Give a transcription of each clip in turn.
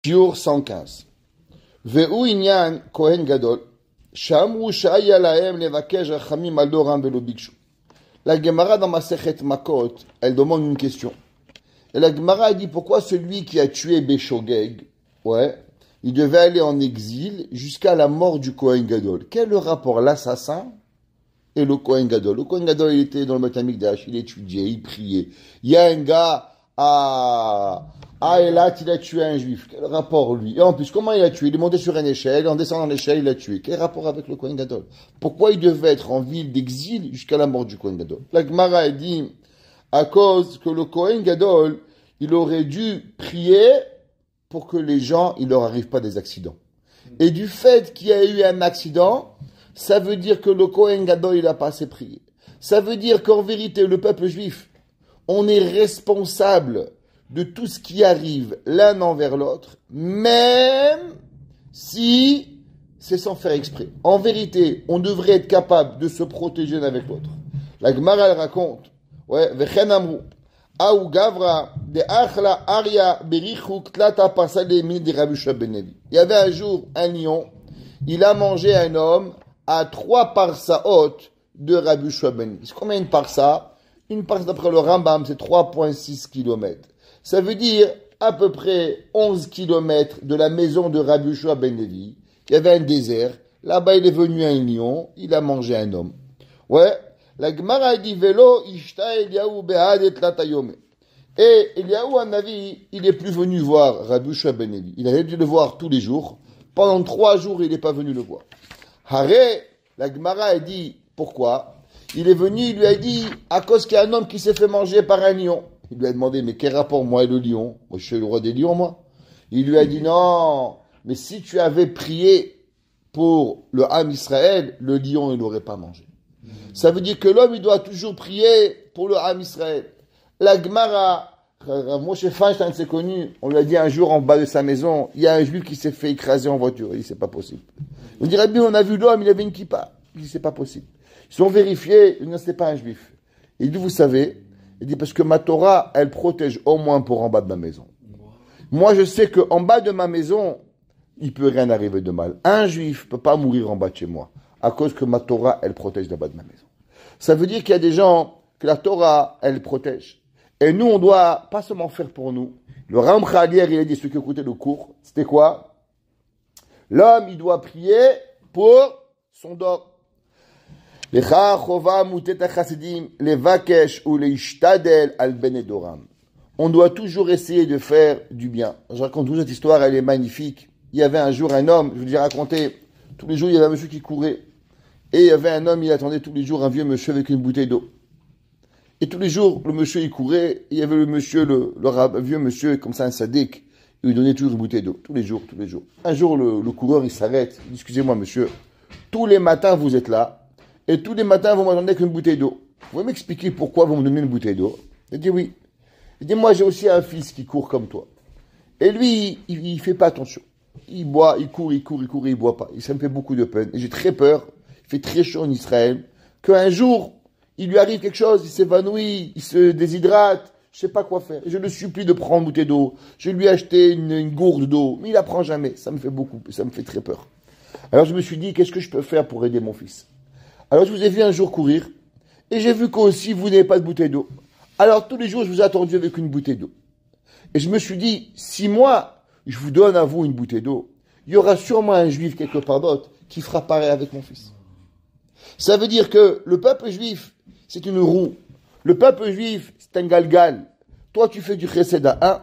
Shiur 115. Ve'u inyan Kohen Gadol, Shamru shaya lahem levakesh rachamim al doram velo bikshu. La Gemara dans Masechet Makot, elle demande une question. Et la Gemara dit pourquoi celui qui a tué Béchogeg, il devait aller en exil jusqu'à la mort du Kohen Gadol. Quel est le rapport, l'assassin et le Kohen Gadol? Le Kohen Gadol, il était dans le Beth Amikdash, il étudiait, il priait. Il y a un gars à Elat, il a tué un juif. Quel rapport, lui? Et en plus, comment il a tué? Il est monté sur une échelle, en descendant l'échelle, il a tué. Quel rapport avec le Kohen Gadol? Pourquoi il devait être en ville d'exil jusqu'à la mort du Kohen Gadol? La Gemara a dit, à cause que le Kohen Gadol, il aurait dû prier pour que les gens, il leur arrive pas des accidents. Et du fait qu'il y a eu un accident, ça veut dire que le Kohen Gadol, il a pas assez prié. Ça veut dire qu'en vérité, le peuple juif, on est responsable de tout ce qui arrive l'un envers l'autre, même si c'est sans faire exprès. En vérité, on devrait être capable de se protéger l'un avec l'autre. La Gemara, elle raconte, Vechen amru, Aou Gavra, de Achla Aria Berichuk Tlata Parsademi de Rabbi Shua ben Levi. Il y avait un jour un lion, il a mangé un homme à 3 parsaot de Rabbi Shua ben Levi. C'est combien une parsa? Une parsa d'après le Rambam, c'est 3,6 km. Ça veut dire à peu près 11 km de la maison de Rabbi Shua ben Levi. Il y avait un désert. Là-bas, il est venu un lion. Il a mangé un homme. La Gemara dit Velo ishta Eliyahu behad et latayome. Et Eliyahu Hanavi, il est plus venu voir Rabbi Shua ben Levi. Il a dû le voir tous les jours. Pendant 3 jours, il n'est pas venu le voir. Hare, la Gemara a dit pourquoi? Il est venu, il lui a dit à cause qu'il y a un homme qui s'est fait manger par un lion. Il lui a demandé, mais quel rapport, moi et le lion? Moi, je suis le roi des lions, moi. Il lui a dit, non, mais si tu avais prié pour le Ham Israël, le lion, il n'aurait pas mangé. Ça veut dire que l'homme, il doit toujours prier pour le Ham Israël. La Gemara, Moshe Feinstein, c'est connu, on lui a dit un jour en bas de sa maison, il y a un juif qui s'est fait écraser en voiture. Il dit, c'est pas possible. On dirait bien, on a vu l'homme, il avait une kippa. Il dit, c'est pas possible. Ils ont vérifié, il ne c'était pas un juif. Il dit, vous savez, il dit, parce que ma Torah, elle protège au moins pour en bas de ma maison. Moi, je sais qu'en bas de ma maison, il peut rien arriver de mal. Un juif ne peut pas mourir en bas de chez moi, à cause que ma Torah, elle protège là-bas de ma maison. Ça veut dire qu'il y a des gens que la Torah, elle protège. Et nous, on doit pas seulement faire pour nous. Le Ram Khalier, il a dit, ceux qui écoutaient le cours, c'était quoi? L'homme, il doit prier pour son dos. On doit toujours essayer de faire du bien. Je raconte toute cette histoire, elle est magnifique. Il y avait un jour un homme, je vous ai raconté, tous les jours il y avait un monsieur qui courait. Et il y avait un homme, il attendait tous les jours un vieux monsieur avec une bouteille d'eau. Et tous les jours, le monsieur il courait, et il y avait le monsieur, le vieux monsieur, comme ça un sadique, il lui donnait toujours une bouteille d'eau, tous les jours. Un jour, le coureur il s'arrête, il dit, excusez-moi monsieur, tous les matins vous êtes là, et tous les matins, vous m'attendez qu'une bouteille d'eau. Vous pouvez m'expliquer pourquoi vous me donnez une bouteille d'eau? Il dit oui. Il dit, moi j'ai aussi un fils qui court comme toi. Et lui, il fait pas attention. Il boit, il court, il boit pas. Et ça me fait beaucoup de peine. Et j'ai très peur, il fait très chaud en Israël, qu'un jour, il lui arrive quelque chose, il s'évanouit, il se déshydrate, je sais pas quoi faire. Et je le supplie de prendre une bouteille d'eau. Je lui ai acheté une gourde d'eau, mais il la prend jamais. Ça me fait beaucoup, ça me fait très peur. Alors je me suis dit, qu'est-ce que je peux faire pour aider mon fils? Alors je vous ai vu un jour courir, et j'ai vu qu'aussi vous n'avez pas de bouteille d'eau. Alors tous les jours je vous ai attendu avec une bouteille d'eau. Et je me suis dit, si moi je vous donne à vous une bouteille d'eau, il y aura sûrement un juif quelque part d'autre qui fera pareil avec mon fils. Ça veut dire que le peuple juif, c'est une roue. Le peuple juif, c'est un galgal. Toi tu fais du chesed à un,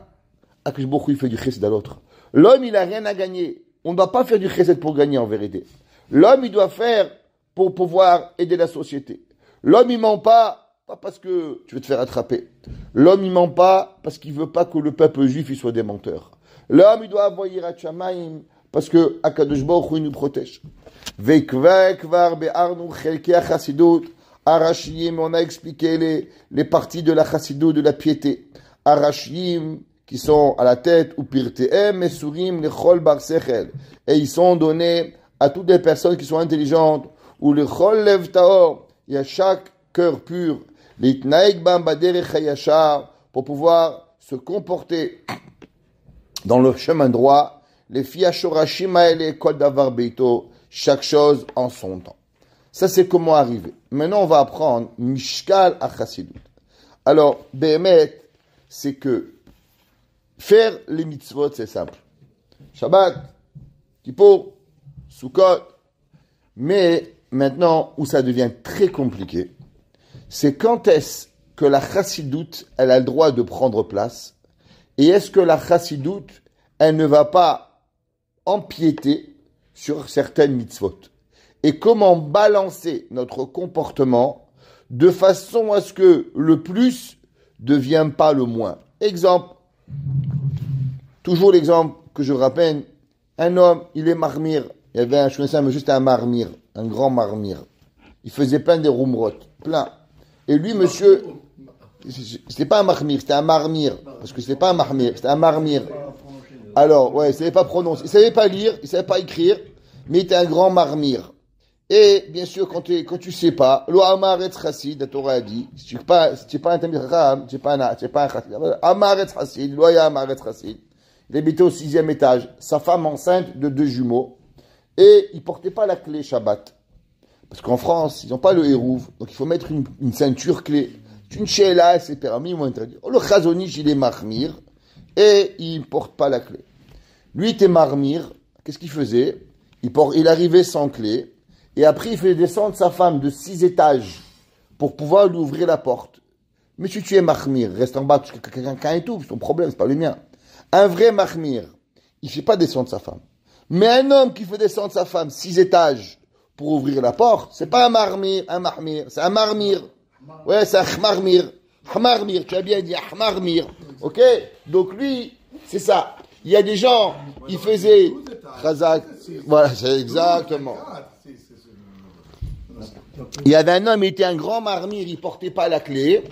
Akadosh Baruch Hu il fait du chesed à l'autre. L'homme il n'a rien à gagner. On ne doit pas faire du chesed pour gagner en vérité. L'homme il doit faire pour pouvoir aider la société. L'homme, il ment pas parce que tu veux te faire attraper. L'homme, il ment pas parce qu'il veut pas que le peuple juif il soit des menteurs. L'homme, il doit avoir Yirat Shamayim parce que Akadosh Baruch Hu nous protège. Vekvar be'arnu chelkei chassidut arashim, on a expliqué les parties de la chassidut, de la piété. Arashim, qui sont à la tête, ou pirteem, mesurim, lechol bar sechel. Et ils sont donnés à toutes les personnes qui sont intelligentes, ou le chol lev taor, il y a chaque cœur pur, l'itnaik bam baderech hayashar, pour pouvoir se comporter dans le chemin droit, les fiachorashim et kol davar beito, chaque chose en son temps. Ça, c'est comment arriver. Maintenant, on va apprendre Mishkal à Chassidut. Alors, Behemet, c'est que faire les mitzvot, c'est simple. Shabbat, Kippour, Sukkot. Mais maintenant, où ça devient très compliqué, c'est quand est-ce que la Chassidut, elle a le droit de prendre place, et est-ce que la Chassidut, elle ne va pas empiéter sur certaines mitzvot. Et comment balancer notre comportement de façon à ce que le plus ne devienne pas le moins. Exemple, toujours l'exemple que je rappelle, un homme, il est marmire. Il y avait un, je connaissais un monsieur, c'était un marmire, un grand marmire. Il faisait plein des roumrottes, plein. Et lui, monsieur, c'était pas un marmire, c'était un marmire. Parce que c'était pas un marmire, c'était un marmire. Alors, ouais, il savait pas prononcer, il savait pas lire, il savait pas écrire, mais il était un grand marmire. Et, bien sûr, quand tu sais pas, lo amaretz chassid, la Torah a dit, si tu es pas un tamid chacham, tu es pas un chassid. Amaretz chassid, lo ya amaretz chassid. Il habitait au 6e étage, sa femme enceinte de 2 jumeaux, et il portait pas la clé Shabbat. Parce qu'en France, ils n'ont pas le hérouv, donc il faut mettre une ceinture clé. Une sheila, c'est permis ou interdit. Le chazonish, il est marmire, et il porte pas la clé. Lui, il était marmire, qu'est-ce qu'il faisait? Il arrivait sans clé, et après, il fait descendre sa femme de 6 étages pour pouvoir lui ouvrir la porte. Mais si tu es mahmir, reste en bas, quelqu'un et tout, c'est ton problème, c'est pas le mien. Un vrai mahmir, il fait pas descendre sa femme. Mais un homme qui fait descendre sa femme 6 étages pour ouvrir la porte, c'est pas un mahmir, c'est un marmir. Ouais, c'est un marmir. Marmir, tu as bien dit, marmir. Ok? Donc lui, c'est ça. Il y a des gens, ils faisaient Khazak. Voilà, c'est exactement. Il y avait un homme, il était un grand marmire, il portait pas la clé,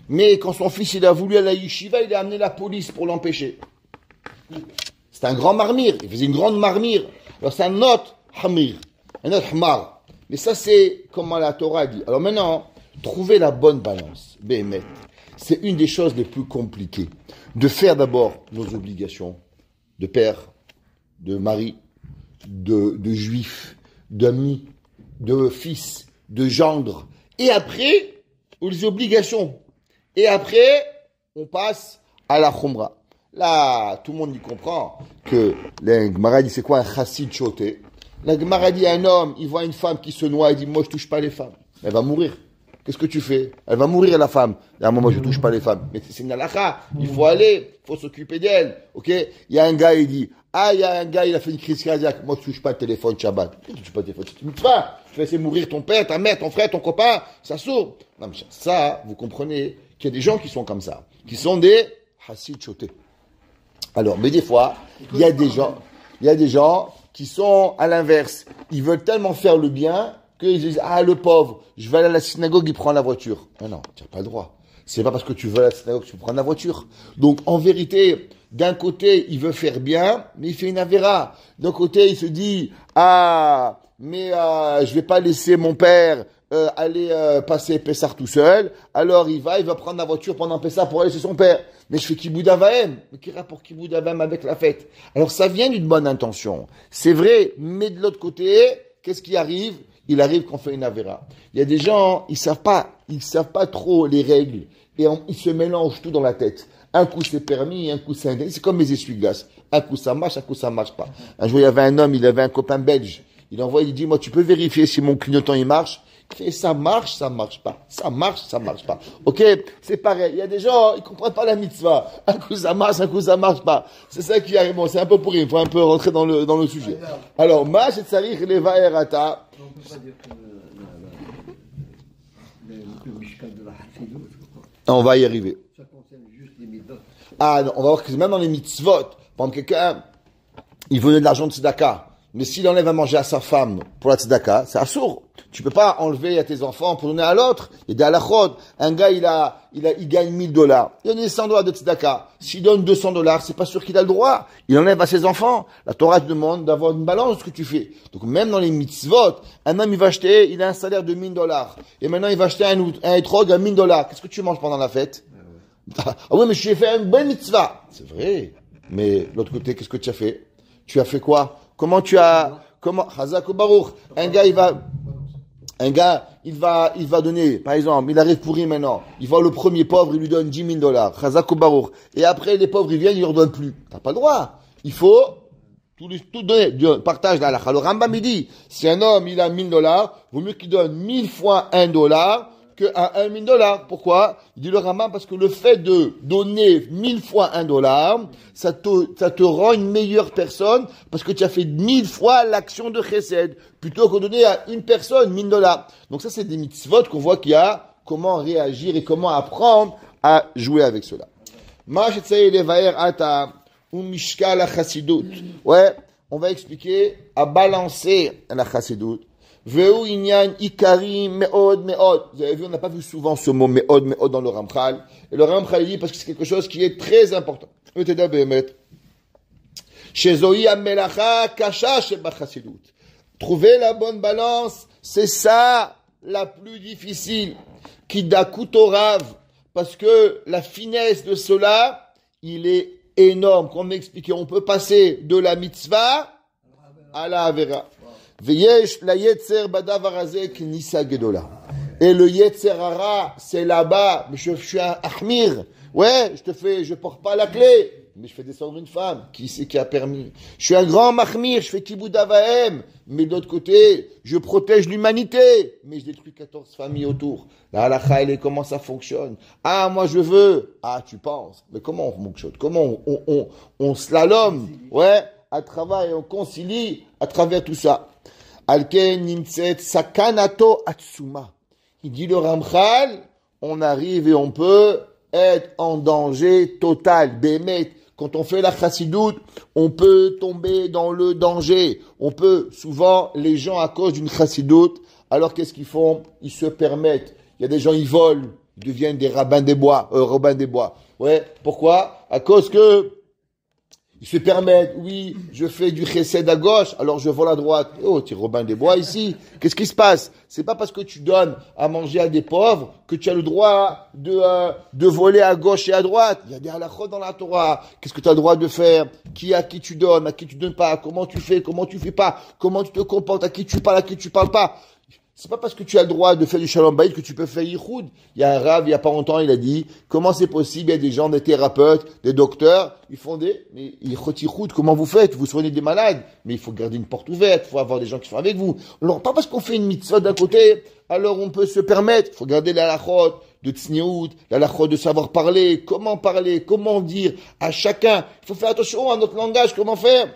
mais quand son fils il a voulu aller à la yeshiva, il a amené la police pour l'empêcher. C'est un grand marmire, il faisait une grande marmire. Alors c'est un autre hamir, un autre hamar. Mais ça c'est comment la Torah dit. Alors maintenant, trouver la bonne balance, Béhémet, c'est une des choses les plus compliquées. De faire d'abord nos obligations de père, de mari, de juif, d'amis, de fils, de gendre, et après, les obligations. Et après, on passe à la khumra. Là, tout le monde y comprend que la Gemara dit c'est quoi un chassid choté. La Gemara dit un homme, il voit une femme qui se noie, il dit moi je touche pas les femmes. Elle va mourir. Qu'est-ce que tu fais? Elle va mourir la femme. À un moment je touche pas les femmes. Mais c'est une halakha. Il faut aller, il faut s'occuper d'elle. Ok? Il y a un gars, il dit il y a un gars, il a fait une crise cardiaque. Moi, je touche pas le téléphone Shabbat. Tu touches pas le téléphone. Tu ne pas. Tu vas essayer de mourir ton père, ta mère, ton frère, ton copain. Ça sauve. Non, mais ça, vous comprenez qu'il y a des gens qui sont comme ça. Qui sont des hassid chotés. Alors, mais des fois, il y a des gens qui sont à l'inverse. Ils veulent tellement faire le bien qu'ils disent, le pauvre, je vais aller à la synagogue, il prend la voiture. Non, tu n'as pas le droit. C'est pas parce que tu veux à la synagogue que tu peux prendre la voiture. Donc, en vérité, d'un côté, il veut faire bien, mais il fait une avéra. D'un côté, il se dit, je vais pas laisser mon père aller passer Pessah tout seul. Alors, il va prendre la voiture pendant Pessah pour aller chez son père. Mais je fais Kiboud Avaim. Mais quel rapport Kiboud Avaim avec la fête? Alors, ça vient d'une bonne intention. C'est vrai, mais de l'autre côté, qu'est-ce qui arrive? Il arrive qu'on fait une avéra. Il y a des gens, ils savent pas trop les règles. Et ils se mélangent tout dans la tête. Un coup c'est permis, un coup c'est interdit. C'est comme les essuie-glaces. Un coup ça marche pas. Un jour, il y avait un homme, il avait un copain belge. Il dit, moi, tu peux vérifier si mon clignotant, il marche? Et ça marche pas. Ça marche pas. Ok? C'est pareil. Il y a des gens, ils comprennent pas la mitzvah. Un coup ça marche pas. C'est ça qui arrive. Bon, c'est un peu pourri. Il faut un peu rentrer dans le sujet. Alors, ma shetzarich leva erata. On peut pas dire que le mishkan de la Hafidou, On va y arriver. ça concerne juste les mitzvot. Non, on va voir que même dans les mitzvot, par exemple, quelqu'un, il veut de l'argent de tzedaka, mais s'il enlève à manger à sa femme pour la tzedaka, c'est assourd. Tu peux pas enlever à tes enfants pour donner à l'autre. Il y a des halachot. Un gars, il gagne $1000. Il donne $100 de tzedaka. S'il donne $200, c'est pas sûr qu'il a le droit. Il enlève à ses enfants. La Torah te demande d'avoir une balance de ce que tu fais. Donc, même dans les mitzvot, un homme, il va acheter, il a un salaire de $1000. Et maintenant, il va acheter un étrog à $1000. Qu'est-ce que tu manges pendant la fête? Ah oui, mais je t'ai fait une bonne mitzvah. C'est vrai. Mais l'autre côté, qu'est-ce que tu as fait? Tu as fait quoi? Comment tu as... Comment... Chazak ou Baruch. Un gars, il va donner, par exemple, il arrive pourri maintenant. Il voit le premier pauvre, il lui donne 10 000 $. Chazak ou Baruch. Et après, les pauvres, ils viennent, ils leur donnent plus. T'as pas le droit. Il faut tout donner. Partage la halakha. Le Rambam, il dit, si un homme, il a 1 000 $, vaut mieux qu'il donne 1000 fois 1 dollar que à 1 000 $. Pourquoi? Il dit le Rambam parce que le fait de donner 1000 fois 1 dollar, ça te rend une meilleure personne parce que tu as fait 1000 fois l'action de chesed plutôt que de donner à une personne 1 000 $. Donc ça, c'est des mitzvot qu'on voit qu'il y a comment réagir et comment apprendre à jouer avec cela. Ouais, on va expliquer à balancer la chassidut. Veu inyan ikari meod meod. Vous avez vu, on n'a pas vu souvent ce mot meod meod dans le Ramchal. Et le Ramchal dit parce que c'est quelque chose qui est très important. Trouver la bonne balance, c'est ça la plus difficile. Kidakutorav. Parce que la finesse de cela, il est énorme. Comme on expliqué, on peut passer de la mitzvah à la avera. Veyesh la yetzer badavar hazeh knisa gedola. Et le yetzer hara, c'est là-bas. Mais je suis un ahmir. Ouais, je porte pas la clé. Mais je fais descendre une femme. Qui c'est qui a permis? Je suis un grand mahmir. Je fais kiboud avahem. Mais de l'autre côté, je protège l'humanité. Mais je détruis 14 familles autour. La halakha, elle est comment ça fonctionne? Ah, moi je veux. Ah, tu penses. Mais comment on fonctionne? Comment on slalom? Ouais, à travers, on concilie à travers tout ça. Alken nimtset sakanato atsuma. Il dit le Ramchal, on arrive et on peut être en danger total. Bémet, quand on fait la chassidoute, on peut tomber dans le danger. On peut, souvent, les gens à cause d'une chassidoute, alors qu'est-ce qu'ils font? Ils se permettent. Il y a des gens, ils volent, ils deviennent des rabbins des bois. Ouais, pourquoi? À cause que ils se permettent, oui, je fais du chesed à gauche, alors je vole à droite. Oh, tu es Robin des Bois ici. Qu'est-ce qui se passe? C'est pas parce que tu donnes à manger à des pauvres que tu as le droit de voler à gauche et à droite. Il y a des halakhot dans la Torah. Qu'est-ce que tu as le droit de faire? À qui tu donnes, à qui tu donnes pas? Comment tu fais? Comment tu fais pas? Comment tu te comportes? À qui tu parles? À qui tu parles pas? C'est pas parce que tu as le droit de faire du shalom bayit que tu peux faire yichoud. Il y a un rave, il y a pas longtemps, il a dit, comment c'est possible? Il y a des gens, des thérapeutes, des docteurs, ils font mais yichoud, comment vous faites? Vous soignez des malades. Mais il faut garder une porte ouverte, il faut avoir des gens qui sont avec vous. Alors, pas parce qu'on fait une mitzvah d'un côté, alors on peut se permettre. Il faut garder la halachot de tsniout, la halachot de savoir parler, comment dire à chacun. Il faut faire attention à notre langage, comment faire?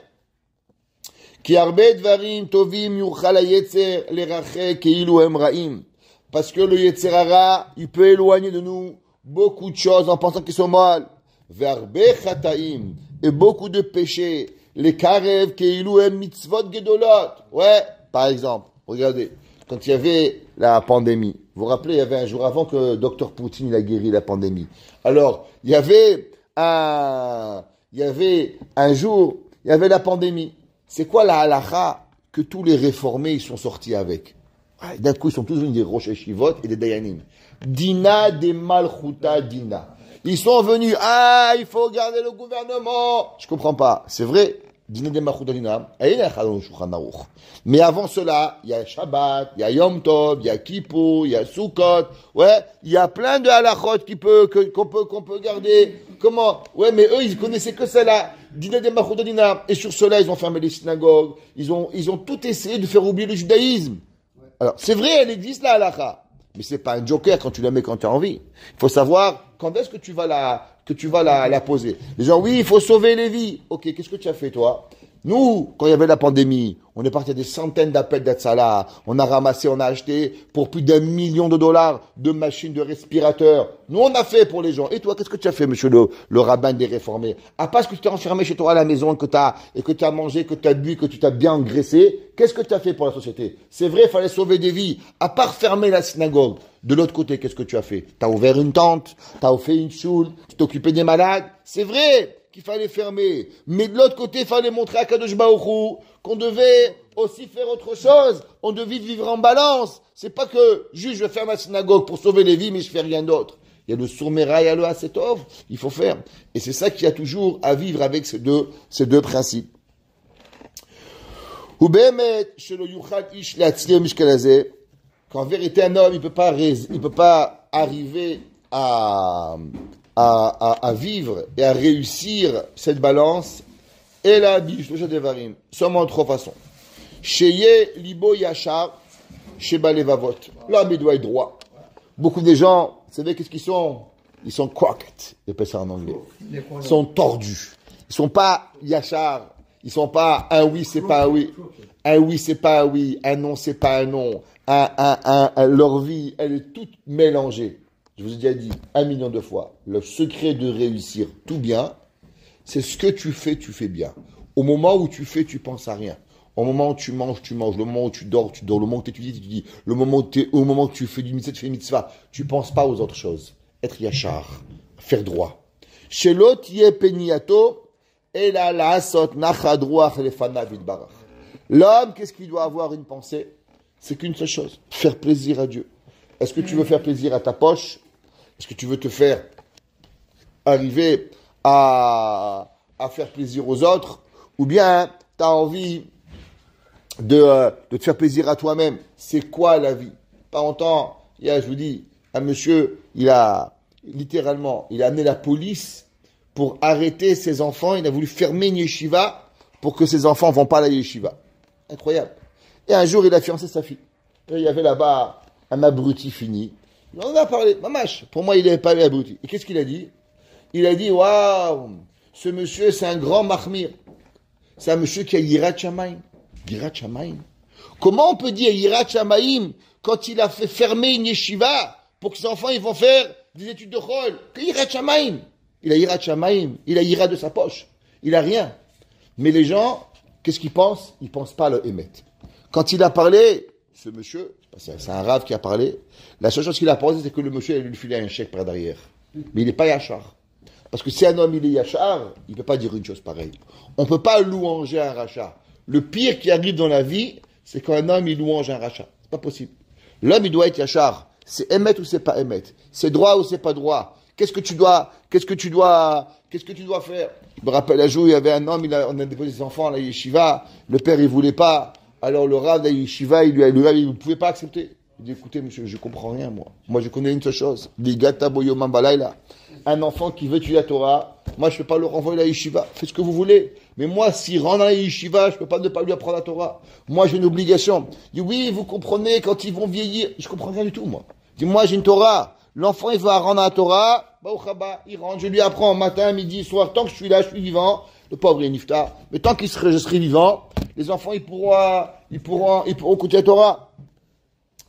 Ki arbe dvarim tovim yuchal hayetzer lerache keilu hem ra'im. Parce que le yetzer hara, il peut éloigner de nous beaucoup de choses en pensant qu'ils sont mal. Verbe chataim. Et beaucoup de péchés. Les karev keilu hem mitzvot gedolot. Ouais. Par exemple, regardez. Quand il y avait la pandémie. Vous vous rappelez, il y avait un jour avant que Dr Poutine il a guéri la pandémie. Alors, il y avait un jour, il y avait la pandémie. C'est quoi la halakha que tous les réformés ils sont sortis avec? D'un coup, ils sont tous venus des Rosh Hashivot et des Dayanim. Dina des Malchuta Dina. Ils sont venus, il faut garder le gouvernement. Je comprends pas. C'est vrai, Dina des Malchuta Dina. Mais avant cela, il y a Shabbat, il y a Yom Tov, il y a Kippour, il y a Sukkot. Ouais, il y a plein de halachot qu'on peut garder. Comment? Ouais, mais eux, ils connaissaient que celle-là. Dina des Machoudadina. Et sur cela, ils ont fermé les synagogues. Ils ont tout essayé de faire oublier le judaïsme. Alors, c'est vrai, elle existe, la halakha. Mais c'est pas un joker quand tu la mets quand tu as envie. Il faut savoir quand est-ce que tu vas la poser. Les gens, oui, il faut sauver les vies. Ok, qu'est-ce que tu as fait, toi? Nous, quand il y avait la pandémie, on est parti à des centaines d'appels d'Atsala. On a ramassé, on a acheté pour plus $1 million de machines de respirateurs. Nous, on a fait pour les gens. Et toi, qu'est-ce que tu as fait, monsieur le rabbin des réformés? À part ce que tu t'es enfermé chez toi à la maison, que tu as mangé, que tu as bu, que tu t'as bien engraissé, qu'est-ce que tu as fait pour la société? C'est vrai, il fallait sauver des vies. À part fermer la synagogue. De l'autre côté, qu'est-ce que tu as fait? Tu as ouvert une tente, tu as fait une choule, tu t'es occupé des malades. C'est vrai qu'il fallait fermer. Mais de l'autre côté, il fallait montrer à Kadosh Baruch Hu qu'on devait aussi faire autre chose. On devait vivre en balance. C'est pas que juste je vais faire ma synagogue pour sauver les vies, mais je fais rien d'autre. Il y a le sourmera, il y a le asetov. Il faut faire. Et c'est ça qu'il y a toujours à vivre avec ces deux principes. Qu'en vérité, un homme, il peut pas arriver à vivre et à réussir cette balance. Et la devarim, seulement en 3 façons. Sheye libo yachar, sheba levavot. L'homme, il doit être droit. Beaucoup de gens, vous savez qu'est-ce qu'ils sont? Ils sont crooked, ils appellent ça en anglais. Ils sont tordus. Ils sont pas yachar. Ils sont pas un oui, c'est pas un oui. Un oui, c'est pas un oui. Un non, c'est pas un non. Leur vie, elle est toute mélangée. Je vous ai déjà dit 1 million de fois. Le secret de réussir tout bien, c'est ce que tu fais bien. Au moment où tu fais, tu penses à rien. Au moment où tu manges, tu manges. Le moment où tu dors, tu dors. Le moment où tu étudies, tu étudies. Au moment où tu fais du mitzvah, tu fais mitzvah. Tu penses pas aux autres choses. Être yachar. Faire droit. Chez l'autre, yé peniato. L'homme, qu'est-ce qu'il doit avoir une pensée? C'est qu'une seule chose, faire plaisir à Dieu. Est-ce que tu veux faire plaisir à ta poche? Est-ce que tu veux te faire arriver à faire plaisir aux autres? Ou bien tu as envie de te faire plaisir à toi-même? C'est quoi la vie? Pas longtemps, je vous dis, un monsieur, il a amené la police pour arrêter ses enfants. Il a voulu fermer une yeshiva pour que ses enfants ne vont pas à la yeshiva. Incroyable. Et un jour, il a fiancé sa fille. Et il y avait là-bas un abruti fini. Il en a parlé. Mamache, pour moi, il n'avait pas abruti. Et qu'est-ce qu'il a dit? Il a dit, waouh, ce monsieur, c'est un grand mahmir. C'est un monsieur qui a yirat shamayim. Yirat shamayim. Comment on peut dire yirat shamayim quand il a fait fermer une yeshiva pour que ses enfants ils vont faire des études de chol? Que yirat shamayim? Il a yirat shamayim, il a yirat de sa poche. Il a rien. Mais les gens, qu'est-ce qu'ils pensent? Ils pensent pas à le émet. Quand il a parlé, ce monsieur, c'est un rave qui a parlé, la seule chose qu'il a pensé, c'est que le monsieur allait lui filer un chèque par derrière. Mais il n'est pas yachar. Parce que si un homme il est yachar, il ne peut pas dire une chose pareille. On ne peut pas louanger un rachat. Le pire qui arrive dans la vie, c'est quand un homme il louange un rachat. C'est pas possible. L'homme il doit être yachar. C'est émet ou c'est pas émet? C'est droit ou c'est pas droit? Qu'est-ce que tu dois faire? Je me rappelle un jour, il y avait un homme, on a déposé ses enfants à la yeshiva, le père il voulait pas, alors le rav de la yeshiva, il ne pouvait pas accepter. Il dit, écoutez monsieur, je comprends rien moi je connais une seule chose, un enfant qui veut tuer la Torah, moi je ne peux pas le renvoyer à la yeshiva, faites ce que vous voulez, mais moi s'il rentre dans la yeshiva, je ne peux pas ne pas lui apprendre la Torah, moi j'ai une obligation. Il dit, oui vous comprenez, quand ils vont vieillir, je ne comprends rien du tout moi. Il dit, moi j'ai une Torah. L'enfant, il va rendre à la Torah, il rentre, je lui apprends matin, midi, soir, tant que je suis là, je suis vivant, le pauvre est nifta, mais tant que je serai vivant, les enfants, ils pourront écouter la Torah.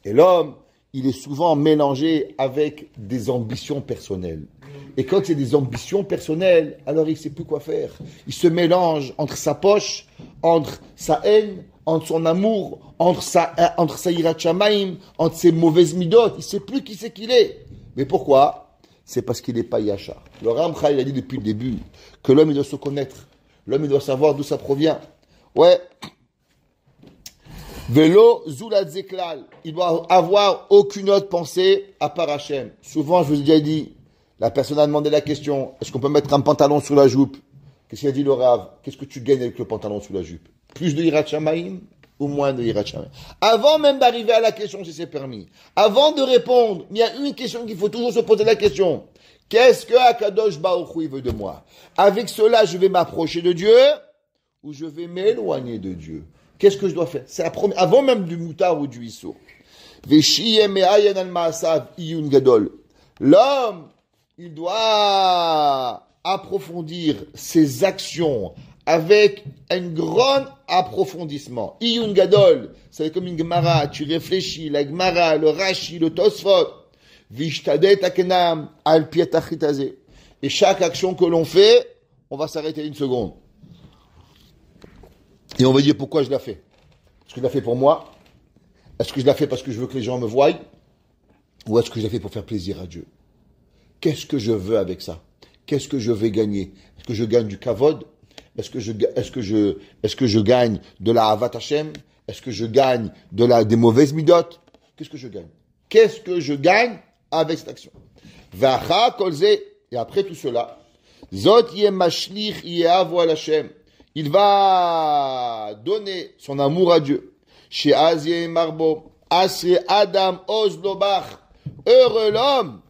Et l'homme, il est souvent mélangé avec des ambitions personnelles. Et quand c'est des ambitions personnelles, alors il ne sait plus quoi faire. Il se mélange entre sa poche, entre sa haine, entre son amour, entre sa yirat shamayim, entre ses mauvaises midot. Il ne sait plus qui c'est qu'il est. Mais pourquoi? C'est parce qu'il n'est pas yachar. Le Ramcha, il a dit depuis le début que l'homme, il doit se connaître. L'homme, il doit savoir d'où ça provient. Ouais. Velo zulad zeklal. Il doit avoir aucune autre pensée à part Hachem. Souvent, je vous ai déjà dit, la personne a demandé la question, est-ce qu'on peut mettre un pantalon sous la jupe? Qu'est-ce qu'il a dit le Rav? Qu'est-ce que tu gagnes avec le pantalon sous la jupe? Plus de yirat shamayim ou moins de yirat shamayim? Avant même d'arriver à la question si c'est permis, avant de répondre, il y a une question qu'il faut toujours se poser la question. Qu'est-ce que Akadosh Baruch Hu veut de moi? Avec cela, je vais m'approcher de Dieu ou je vais m'éloigner de Dieu? Qu'est-ce que je dois faire? C'est la première, avant même du moutar ou du issur. L'homme, il doit approfondir ses actions avec un grand approfondissement. Iyun Gadol, c'est comme une Gemara, tu réfléchis, la Gemara, le Rashi, le Tosfot, Vishtadet Akenam, Al Pietachitaze. Et chaque action que l'on fait, on va s'arrêter une seconde. Et on va dire pourquoi je la fais. Est-ce que je la fais pour moi? Est-ce que je la fais parce que je veux que les gens me voient? Ou est-ce que je la fais pour faire plaisir à Dieu? Qu'est-ce que je veux avec ça? Qu'est-ce que je vais gagner? Est-ce que je gagne du kavod? Est-ce que je gagne de la Havat Hashem? Est-ce que je gagne des mauvaises midot? Qu'est-ce que je gagne? Qu'est-ce que je gagne avec cette action? Vacha kolze. Et après tout cela, Zot yeh mashlich yehavu al Hashem. Il va donner son amour à Dieu. Chez Azie Marbo, Asre Adam Ozlobach. Heureux l'homme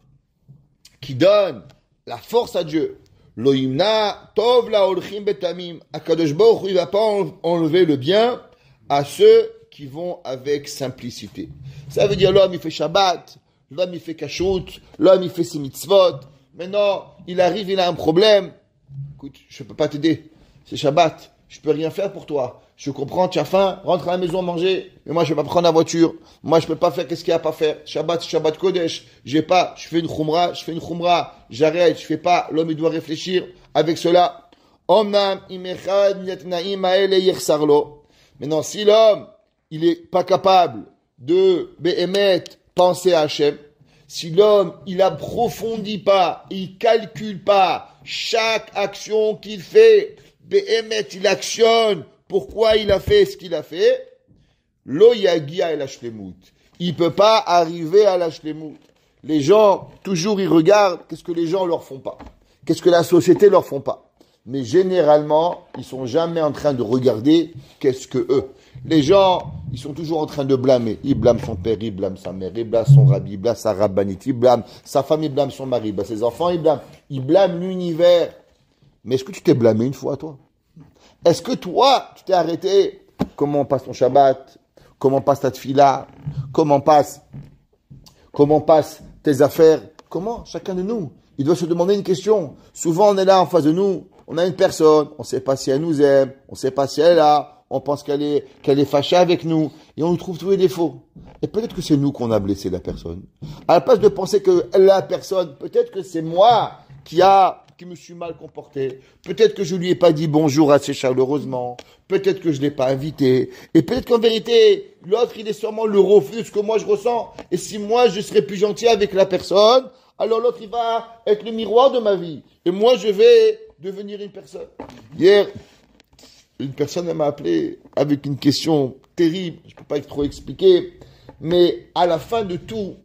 qui donne la force à Dieu. Loïmna tov la olchim betamim. Akadosh Baruch Hu, il va pas enlever le bien à ceux qui vont avec simplicité. Ça veut dire l'homme il fait Shabbat, l'homme il fait Kashrut, l'homme il fait ses mitzvot. Maintenant, il arrive, il a un problème. Écoute, je peux pas t'aider. C'est Shabbat. Je peux rien faire pour toi. Je comprends, tu as faim, rentre à la maison manger. Mais moi, je vais pas prendre la voiture. Moi, je peux pas faire qu'est-ce qu'il y a à pas faire. Shabbat, Shabbat Kodesh. J'ai pas, je fais une khumra. J'arrête, je fais pas. L'homme, il doit réfléchir avec cela. Omnam imechad yetnaim haele yechsarlo. Maintenant, si l'homme, il est pas capable de behemet penser à Hachem, si l'homme, il approfondit pas, il calcule pas chaque action qu'il fait, behemet, il actionne pourquoi il a fait ce qu'il a fait, lo yagia el hashlemut. Il peut pas arriver à l'hashlemut. Les gens, toujours, ils regardent qu'est-ce que les gens leur font pas. Qu'est-ce que la société leur font pas. Mais généralement, ils sont jamais en train de regarder qu'est-ce que eux. Les gens, ils sont toujours en train de blâmer. Ils blâment son père, ils blâment sa mère, ils blâment son rabbi, ils blâment sa rabbinite, ils blâment sa femme, ils blâment son mari, ils blâment ses enfants, ils blâment l'univers. Mais est-ce que tu t'es blâmé une fois, toi? Est-ce que toi, tu t'es arrêté? Comment passe ton Shabbat? Comment passe ta tefila? Comment passe tes affaires? Comment? Chacun de nous. Il doit se demander une question. Souvent, on est là en face de nous. On a une personne. On ne sait pas si elle nous aime. On ne sait pas si elle est là. On pense qu'elle est fâchée avec nous. Et on nous trouve tous les défauts. Et peut-être que c'est nous qu'on a blessé la personne. À la place de penser que la personne, peut-être que c'est moi qui me suis mal comporté. Peut-être que je lui ai pas dit bonjour assez chaleureusement. Peut-être que je l'ai pas invité. Et peut-être qu'en vérité, l'autre, il est sûrement le refus de ce que moi je ressens. Et si moi, je serais plus gentil avec la personne, alors l'autre, il va être le miroir de ma vie. Et moi, je vais devenir une personne. Hier, une personne m'a appelé avec une question terrible. Je peux pas trop expliquer. Mais à la fin de tout,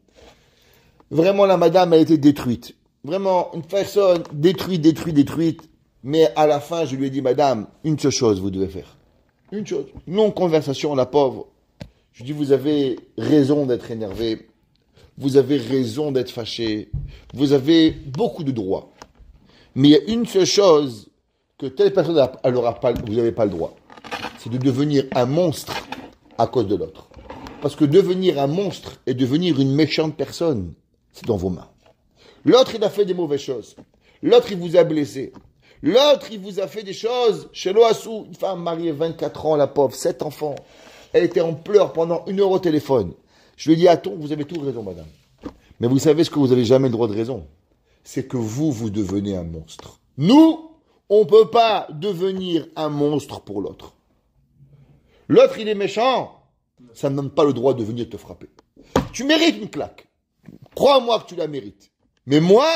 vraiment, la madame a été détruite. Vraiment, une personne détruite. Mais à la fin, je lui ai dit, madame, une seule chose vous devez faire. Une chose. Non-conversation, la pauvre. Je dis, vous avez raison d'être énervé. Vous avez raison d'être fâché. Vous avez beaucoup de droits. Mais il y a une seule chose que telle personne, vous n'avez pas le droit. C'est de devenir un monstre à cause de l'autre. Parce que devenir un monstre et devenir une méchante personne, c'est dans vos mains. L'autre, il a fait des mauvaises choses. L'autre, il vous a blessé. L'autre, il vous a fait des choses. Chez Loassou, une femme mariée 24 ans, la pauvre, 7 enfants. Elle était en pleurs pendant 1 heure au téléphone. Je lui ai dit, attends, vous avez tout raison, madame. Mais vous savez ce que vous n'avez jamais le droit de raison? C'est que vous devenez un monstre. Nous, on ne peut pas devenir un monstre pour l'autre. L'autre, il est méchant. Ça ne donne pas le droit de venir te frapper. Tu mérites une claque. Crois-moi que tu la mérites. Mais moi,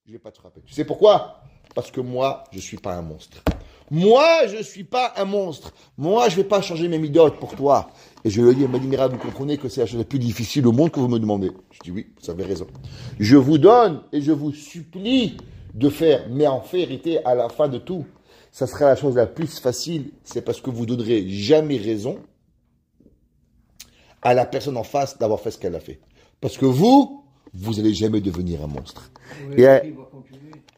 je ne vais pas te frapper. Tu sais pourquoi? Parce que moi, je ne suis pas un monstre. Moi, je ne suis pas un monstre. Moi, je ne vais pas changer mes midotes pour toi. Et je lui ai dit, elle m'a dit, Mira, vous comprenez que c'est la chose la plus difficile au monde que vous me demandez. Je dis, oui, vous avez raison. Je vous donne et je vous supplie de faire. Mais en vérité, à la fin de tout, ça sera la chose la plus facile. C'est parce que vous ne donnerez jamais raison à la personne en face d'avoir fait ce qu'elle a fait. Parce que vous n'allez jamais devenir un monstre. Oui,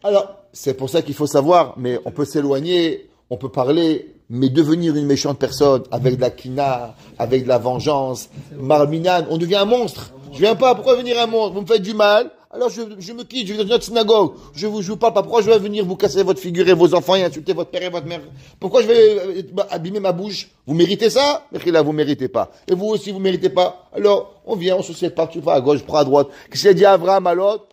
Alors, c'est pour ça qu'il faut savoir, mais on peut s'éloigner, on peut parler, mais devenir une méchante personne avec de la kina, avec de la vengeance, marminane, on devient un monstre. Je viens pas, pourquoi venir un monstre? Vous me faites du mal, alors je me quitte, je vais dans notre synagogue, je vous parle pas, pourquoi je vais venir vous casser votre figure et vos enfants et insulter votre père et votre mère? Pourquoi je vais abîmer ma bouche? Vous méritez ça? Mais là, vous méritez pas. Et vous aussi, vous méritez pas. Alors, on vient, on se sépare, tu vas à gauche, je prends à droite. Qu'est-ce qu'il a dit à Abraham à l'autre?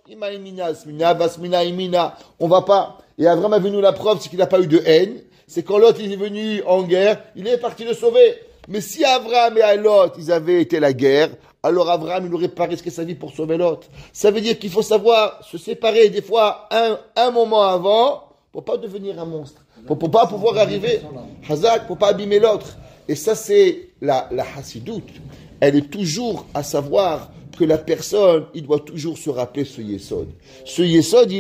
On va pas. Et Abraham a venu la preuve, c'est qu'il n'a pas eu de haine. C'est quand l'autre il est venu en guerre, il est parti le sauver. Mais si Abraham et l'autre, ils avaient été la guerre, alors Abraham, il n'aurait pas risqué sa vie pour sauver l'autre. Ça veut dire qu'il faut savoir se séparer des fois un moment avant pour pas devenir un monstre. Pour pas pouvoir arriver, Hazak, pour pas abîmer l'autre. Et ça, c'est la Hassidoute. Elle est toujours à savoir que la personne, il doit toujours se rappeler ce yesod. Ce yesod,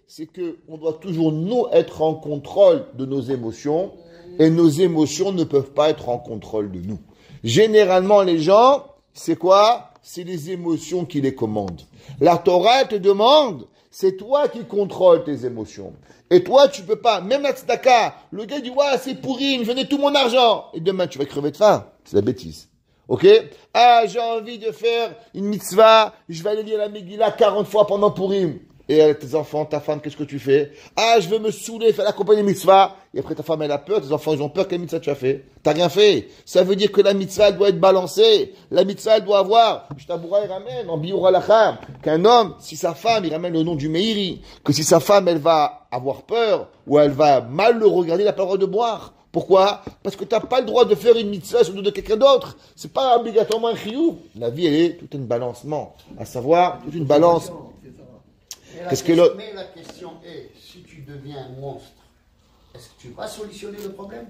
c'est que on doit toujours, nous, être en contrôle de nos émotions, et nos émotions ne peuvent pas être en contrôle de nous. Généralement, les gens, c'est quoi? C'est les émotions qui les commandent. La Torah, elle te demande, c'est toi qui contrôles tes émotions. Et toi, tu peux pas. Même la tzedaka, le gars dit, ouais, c'est pourri, il me donnait tout mon argent. Et demain, tu vas crever de faim. C'est la bêtise. Ok? Ah, j'ai envie de faire une mitzvah, je vais aller lire la Megillah 40 fois pendant Purim. Et tes enfants, ta femme, qu'est-ce que tu fais? Ah, je veux me saouler, faire la compagnie mitzvah. Et après, ta femme, elle a peur, tes enfants, ils ont peur. Quelle mitzvah tu as fait? T'as rien fait. Ça veut dire que la mitzvah, elle doit être balancée. La mitzvah, elle doit avoir, Shtaboura, il ramène, en Bioura Lacham, qu'un homme, si sa femme, il ramène le nom du Meiri, que si sa femme, elle va avoir peur, ou elle va mal le regarder, il n'a pas le droit de boire. Pourquoi? Parce que tu n'as pas le droit de faire une mitzvah sur le dos de quelqu'un d'autre. C'est pas obligatoirement un chiyuv. La vie, elle est tout un balancement. À savoir, toute une balance. Mais la question est, si tu deviens un monstre, est-ce que tu vas solutionner le problème?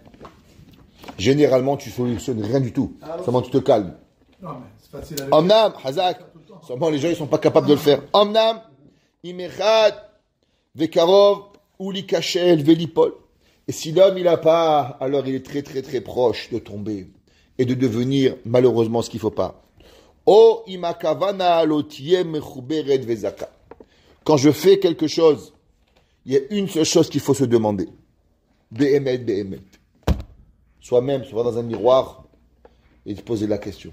Généralement, tu solutionnes rien du tout. Seulement, tu te calmes. Non, mais c'est facile à Omnam, Hazak. Seulement, les gens, ils sont pas capables de le faire. Omnam, Imechad, Vekarov, Uli Kachel, Velipol. Et si l'homme, il n'a pas, alors il est très, très, très proche de tomber et de devenir, malheureusement, ce qu'il ne faut pas. O imakavana lotie mechuberet vezaka. Quand je fais quelque chose, il y a une seule chose qu'il faut se demander. Behemet, behemet. Soi-même, se voir dans un miroir et te poser la question.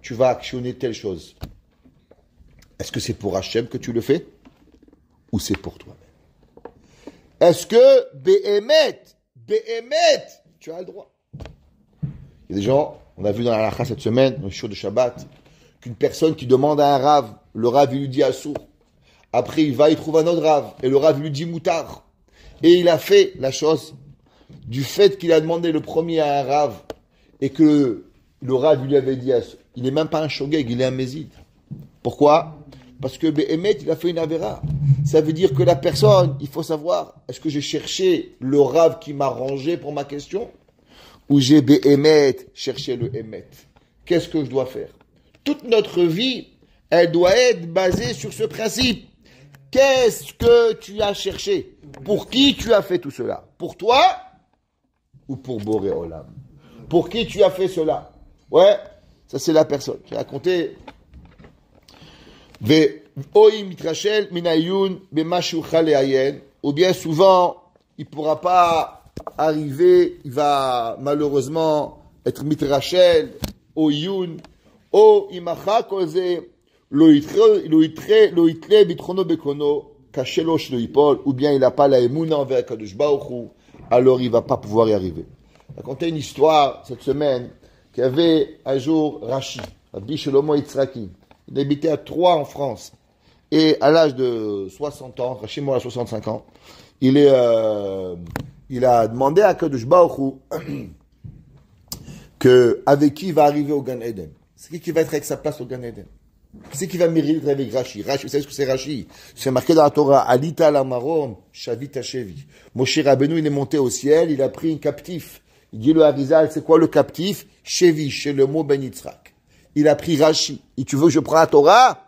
Tu vas actionner telle chose. Est-ce que c'est pour Hachem que tu le fais? Ou c'est pour toi-même? Est-ce que behemet, tu as le droit? Il y a des gens, on a vu dans la halakha cette semaine, dans le show de Shabbat, qu'une personne qui demande à un rave, le rave il lui dit assour. Après, il va, il trouve un autre rave. Et le rave lui dit moutard. Et il a fait la chose du fait qu'il a demandé le premier à un rave et que le rave lui avait dit, il n'est même pas un shogeg, il est un méside. Pourquoi? Parce que Behemet, il a fait une avéra. Ça veut dire que la personne, il faut savoir, est-ce que j'ai cherché le rave qui m'a rangé pour ma question? Ou j'ai Behemet cherché le Emet? Qu'est-ce que je dois faire? Toute notre vie, elle doit être basée sur ce principe. Qu'est-ce que tu as cherché? Pour qui tu as fait tout cela? Pour toi ou pour Boré Olam? Pour qui tu as fait cela? Ouais, ça c'est la personne. J'ai raconté. Ou bien souvent, il ne pourra pas arriver, il va malheureusement être mitrachel, au yun, ou imacha koze. Ou bien il n'a pas la émouna envers Kadosh Baruch Hu, alors il ne va pas pouvoir y arriver. J'ai raconté une histoire cette semaine qu'il y avait un jour Rashi, Rabbi Shlomo Yitzhaki. Il habitait à Troyes en France. Et à l'âge de 60 ans, Rashi mort à 65 ans, il a demandé à Kadosh Baruch Hu avec qui il va arriver au Gan Eden. C'est qui va être avec sa place au Gan Eden? Qui c'est qui va mériter avec Rashi? Rashi, vous savez ce que c'est Rashi? C'est marqué dans la Torah, Alita la Marom, Shavita Shevi. Moshe Rabbeinu, il est monté au ciel, il a pris un captif. Il dit le Harizal, c'est quoi le captif? Shevi, chez le mot Ben Yitzhak. Il a pris Rashi. Et tu veux que je prenne la Torah?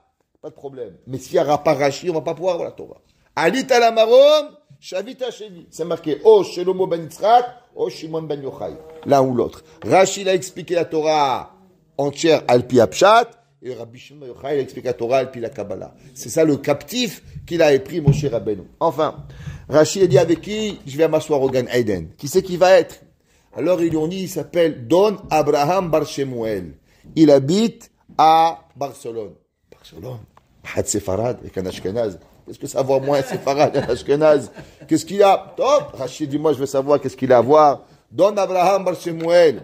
Pas de problème. Mais s'il n'y aura pas Rashi, on va pas pouvoir avoir la Torah. Alita la Marom, Shavita Shevi. C'est marqué, chez le mot Ben Yitzhak, Shimon Ben Yochai. L'un ou l'autre. Rashi, il a expliqué la Torah entière, Alpi Apshat. Et Rabbi Shimon Yochai, il explique la Torah et puis la Kabbalah. C'est ça le captif qu'il a pris Moshe Rabbeinu. Enfin, Rashi a dit avec qui je vais m'asseoir au Gan Eden. Qui c'est qui va être? Alors ils ont dit, il s'appelle Don Abraham Bar Shemuel. Il habite à Barcelone. Barcelone? Had Sefarad avec un Ashkenaz. Qu'est-ce que ça va moins un Sefarad et un Ashkenaz? Qu'est-ce qu'il a? Top! Rashi dit, moi je veux savoir qu'est-ce qu'il a à voir. Don Abraham Bar Shemuel.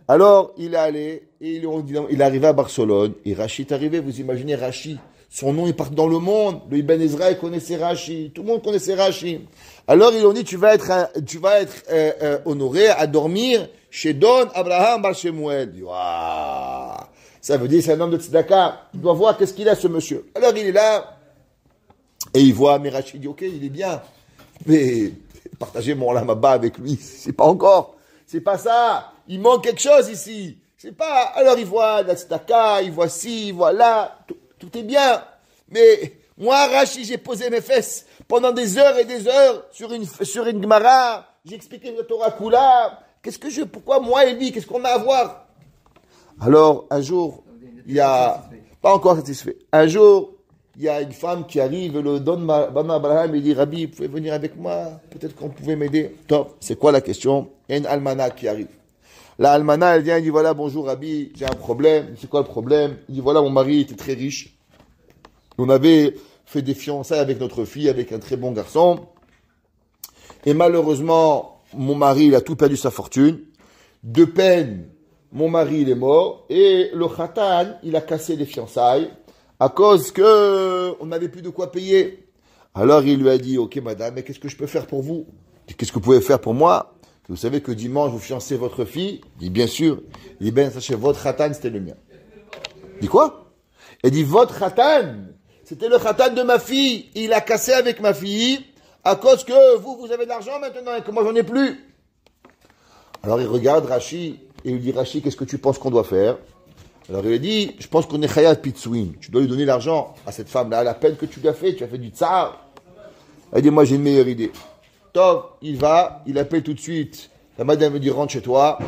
Alors, il est allé, et il est arrivé à Barcelone, et Rashi est arrivé, vous imaginez Rashi, son nom est parti dans le monde, le Ibn Ezra connaissait Rashi, tout le monde connaissait Rashi. Alors, ils ont dit, tu vas être honoré à dormir chez Don Abraham Bar Shemuel. Waouh! Ça veut dire, c'est un homme de tzedaka, il doit voir qu'est-ce qu'il a ce monsieur. Alors, il est là, et il voit, mais Rashi dit, ok, il est bien, mais partagez mon lama-ba avec lui, c'est pas encore. C'est pas ça. Il manque quelque chose ici. C'est pas. Alors il voit la tzedaka, il voit ci, il voit là. tout est bien. Mais moi, Rashi, j'ai posé mes fesses pendant des heures et des heures sur une Gemara. J'ai expliqué le Torah Kula. Pourquoi moi et lui, qu'est-ce qu'on a à voir? Alors, un jour, il y a, pas encore satisfait. Un jour, il y a une femme qui arrive, le Don Bana Abraham, il dit, Rabbi, vous pouvez venir avec moi? Peut-être qu'on pouvait m'aider. Top. C'est quoi la question? Il y a une almana qui arrive. La almana, elle vient, elle dit, voilà, bonjour Rabbi, j'ai un problème. C'est quoi le problème? Il dit, voilà, mon mari était très riche. On avait fait des fiançailles avec notre fille, avec un très bon garçon. Et malheureusement, mon mari, il a tout perdu sa fortune. De peine, mon mari, il est mort. Et le khatan, il a cassé les fiançailles à cause que on n'avait plus de quoi payer. Alors, il lui a dit, ok, madame, mais qu'est-ce que je peux faire pour vous? Qu'est-ce que vous pouvez faire pour moi? Vous savez que dimanche, vous fiancez votre fille? Il dit, bien sûr. Il dit, ben, sachez, votre khatan, c'était le mien. Il dit, quoi? Il dit, votre khatan, c'était le khatan de ma fille. Il a cassé avec ma fille à cause que vous avez de l'argent maintenant et que moi, j'en ai plus. Alors, il regarde Rashi et il lui dit, Rashi, qu'est-ce que tu penses qu'on doit faire? Alors, il lui dit, je pense qu'on est khayat pitsouin. Tu dois lui donner l'argent à cette femme-là, la peine que tu as fait du tsar. Elle dit, moi, j'ai une meilleure idée. Tov, il va, il appelle tout de suite. La madame me dit, rentre chez toi.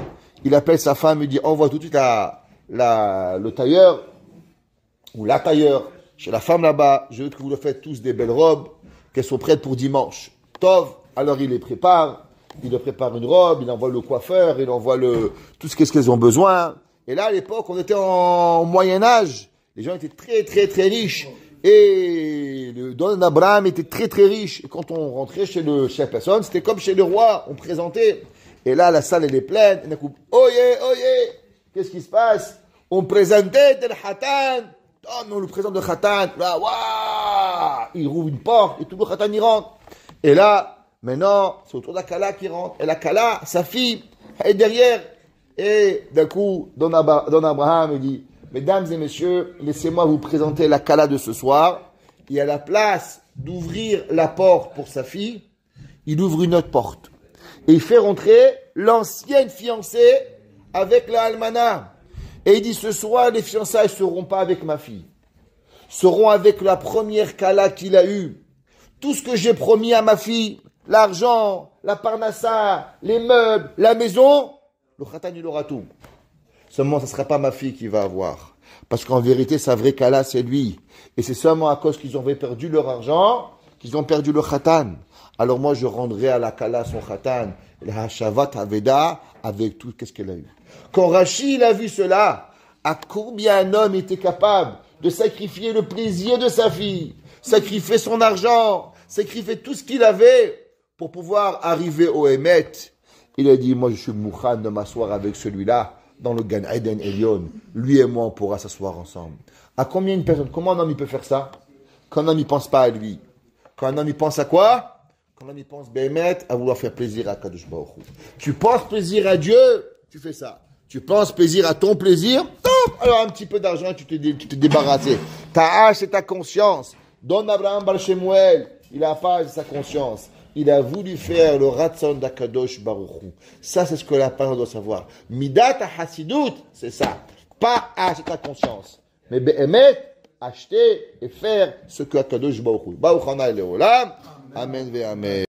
Il appelle sa femme, il dit, envoie tout de suite le tailleur, ou la tailleur, chez la femme là-bas. Je veux que vous le faites tous des belles robes, qu'elles sont prêtes pour dimanche. Tov, alors il les prépare. Il leur prépare une robe, il envoie le coiffeur, il envoie tout ce qu'elles ont besoin. Et là, à l'époque, on était en Moyen-Âge. Les gens étaient très, très, très riches. Et le Don Abraham était très, très riche. Et quand on rentrait chez la personne, c'était comme chez le roi. On présentait. Et là, la salle, elle est pleine. Et d'un coup, oye, oye, qu'est-ce qui se passe? On présentait le khatan. Oh non, le présent de khatan. Là, waouh! Il rouvre une porte et tout le khatan y rentre. Et là, maintenant, c'est autour de la Kala qui rentre. Et la Kala, sa fille, elle est derrière. Et d'un coup, Don Abraham, il dit, mesdames et messieurs, laissez-moi vous présenter la Kala de ce soir. Et à la place d'ouvrir la porte pour sa fille, il ouvre une autre porte. Et il fait rentrer l'ancienne fiancée avec la almana. Et il dit, ce soir, les fiançailles ne seront pas avec ma fille. Seront avec la première Kala qu'il a eue. Tout ce que j'ai promis à ma fille, l'argent, la parnassa, les meubles, la maison, le khatan, il aura tout. Seulement, ce ne sera pas ma fille qui va avoir. Parce qu'en vérité, sa vraie Kala, c'est lui. Et c'est seulement à cause qu'ils ont perdu leur argent, qu'ils ont perdu le khatan. Alors moi, je rendrai à la Kala son khatan, la Hashavat Aveda, avec tout, qu'est-ce qu'elle a eu. Quand Rashi, il a vu cela, à combien un homme était capable de sacrifier le plaisir de sa fille, sacrifier son argent, sacrifier tout ce qu'il avait pour pouvoir arriver au Emet. Il a dit, moi je suis mouchan de m'asseoir avec celui-là dans le Gan Eden Elion. Lui et moi, on pourra s'asseoir ensemble. À combien une personne, comment un homme il peut faire ça? Quand un homme il pense pas à lui. Quand un homme il pense à quoi? Quand un homme il pense Behemet, à vouloir faire plaisir à Kadosh Baruch Hu. Tu penses plaisir à Dieu, tu fais ça. Tu penses plaisir à ton plaisir, top, alors un petit peu d'argent, tu t'es débarrassé. Ta hache, c'est ta conscience. Don Abraham Bar Shemuel, il a pas sa conscience. Il a voulu faire le Ratzon d'Akadosh Baruch Hu. Ça, c'est ce que la parole doit savoir. Midat HaSidut, c'est ça. Pas acheter ta conscience. Mais Be'emet, acheter et faire ce que Akadosh Baruch Hu. Baruch Hanai Leolam. Amen ve Amen.